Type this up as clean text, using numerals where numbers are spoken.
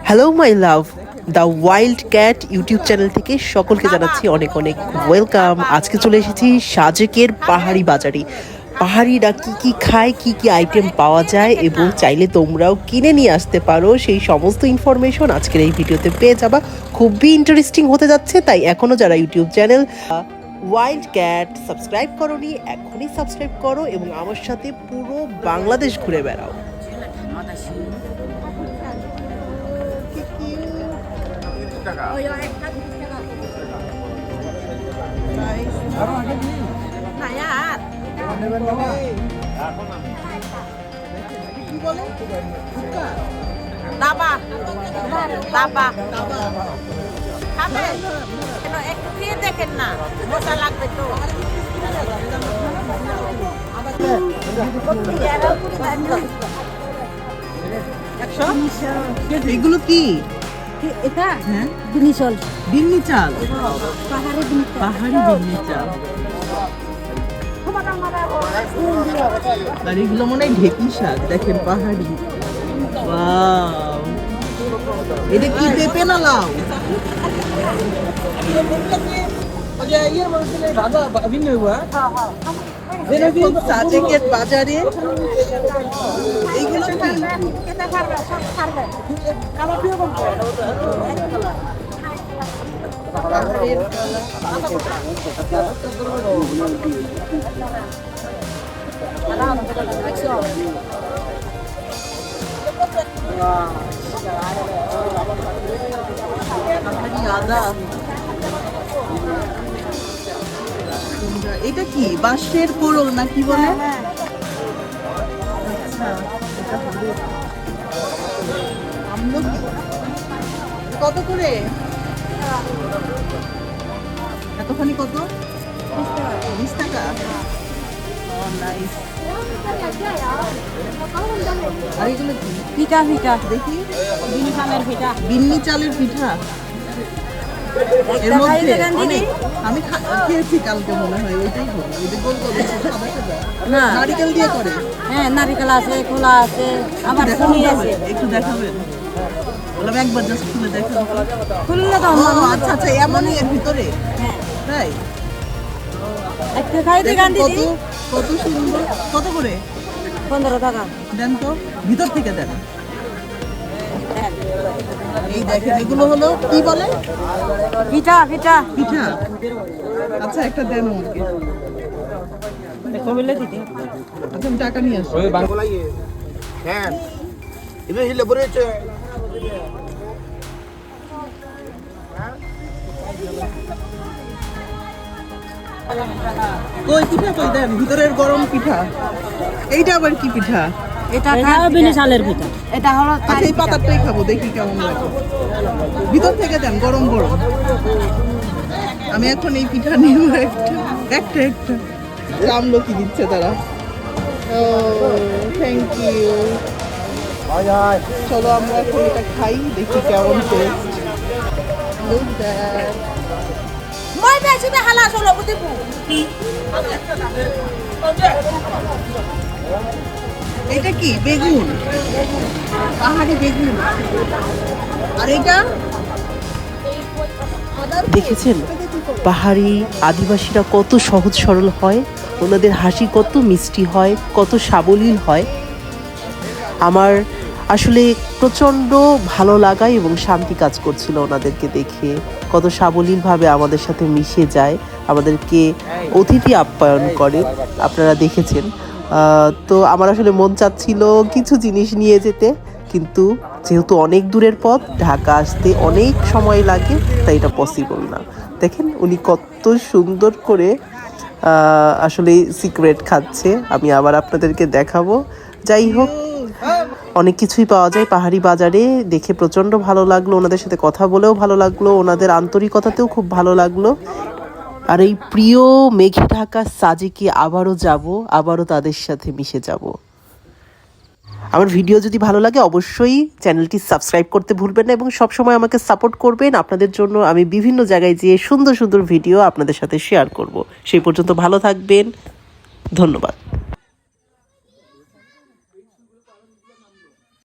Hello my love, the wild cat YouTube channel থেকে সকলকে জানাচ্ছি অনেক অনেক ওয়েলকাম। আজকে চলে এসেছি সাজেকের পাহাড়ি বাজারে। পাহাড়িরা কি কি খায়, কি কি আইটেম পাওয়া যায় এবং চাইলে তোমরাও কিনে নিয়ে আসতে পারো, সেই সমস্ত ইনফরমেশন আজকের এই ভিডিওতে পেয়ে যাবা। খুবই ইন্টারেস্টিং হতে যাচ্ছে, তাই এখনও যারা YouTube channel wild cat subscribe করোনি, এখনই সাবস্ক্রাইব করো এবং আমার সাথে পুরো বাংলাদেশ ঘুরে বেড়াও। একটু খেয়ে দেখেন না, মজা লাগবে তো। এগুলো কি? এটা হ্যাঁ, বিন্নি চাল, বিন্নি চাল, পাহাড়ি পাহাড়ি বিন্নি চাল। বিন্নি চাল। আর এগুলো মনে হয় ঢেকি শাক, দেখেন পাহাড়ি। ওয়াও, এটা কি পেঁপে না লাউ? দেখুন সাজেকের বাজারে এইগুলো কি? আদা। এটা কি বাঁশের কোড়ল না কি বলে? আচ্ছা, এটা হবে আমলকি। কত করে এতখানি? কত? 20 টাকা। নাইস। আর এগুলো কি? পিঠা পিঠা দেখি। বিন্নি চালের পিঠা। বিন্নি চালের পিঠা। এর মধ্যে অনেক আমি খেয়েছি কালকে, মনে হয় ওইটাই হবে। ওইটা গোল গোল সাদা সাদা না, নারকেল দিয়ে করে। হ্যাঁ, নারিকেল আছে, খোলা আছে, আবার চিনি আছে। একটু দেখাবেন? বললাম একবার জাস্ট খুলে দেখাবো। খুললে তো আচ্ছা আচ্ছা, এমনই এর ভিতরে। হ্যাঁ, তাই একটু খাইতে গান কত দিদি। কত সুন্দর। কত করে 15 টাকা। দেন তো, ভিতর থেকে দেন। এই দেখেন, এগুলো হলো কি বলে? পিঠা পিঠা পিঠা। আচ্ছা, একটা দেন আমাকে। কবিলে দিদি। আচ্ছা, আমি টাকা নিয়ে আসি। ওই বাংলা হ্যাঁ ইবে হিলে বলেছে কই পিঠা কই? দেন ভিতরের গরম পিঠা। এইটা আবার কি পিঠা? এটা বিন্নি চালের পিঠা। এটা হলো আচ্ছা, এই পাতাটাই খাবো, দেখি কেমন লাগে। ভিতর থেকে দেন, গরম গরম। আমি এখন এই পিঠা নিব একটা একটা একটা। আমলকি দিচ্ছে তারা। ও থ্যাংক ইউ। চলো আমরা এখন এটা খাই, দেখি কেমন টেস্ট। Look that. মই বেশি হালা চলো বুঝিবু। এটা কি? বেগুন, পাহাড়ি বেগুন। আর এটা দেখেছেন পাহাড়ি আদিবাসীরা কত সহজ সরল হয়, ওনাদের হাসি কত মিষ্টি হয়, কত সাবলীল হয়। আমার আসলে প্রচণ্ড ভালো লাগা এবং শান্তি কাজ করছিল ওনাদেরকে দেখে। কত সাবলীলভাবে আমাদের সাথে মিশে যায়, আমাদেরকে অতিথি আপ্যায়ন করে, আপনারা দেখেছেন। তো আমার আসলে মন চাচ্ছিল কিছু জিনিস নিয়ে যেতে, কিন্তু যেহেতু অনেক দূরের পথ, ঢাকা আসতে অনেক সময় লাগে, তাই এটা পসিবল না। দেখেন উনি কত সুন্দর করে আসলে সিক্রেট খাচ্ছে, আমি আবার আপনাদেরকে দেখাবো। যাই হোক, অনেক কিছুই পাওয়া যায় পাহাড়ি বাজারে, দেখে প্রচণ্ড ভালো লাগলো, ওনাদের সাথে কথা বলেও ভালো লাগলো, ওনাদের আন্তরিকতাতেও খুব ভালো লাগলো। আর এই প্রিয় মেঘে ঢাকা সাজেকে আবারও যাব, আবারও তাদের সাথে মিশে যাব। আমার ভিডিও যদি ভালো লাগে অবশ্যই চ্যানেলটি সাবস্ক্রাইব করতে ভুলবেন না এবং সবসময় আমাকে সাপোর্ট করবেন। আপনাদের জন্য আমি বিভিন্ন জায়গায় যেয়ে সুন্দর সুন্দর ভিডিও আপনাদের সাথে শেয়ার করব। সেই পর্যন্ত ভালো থাকবেন, ধন্যবাদ।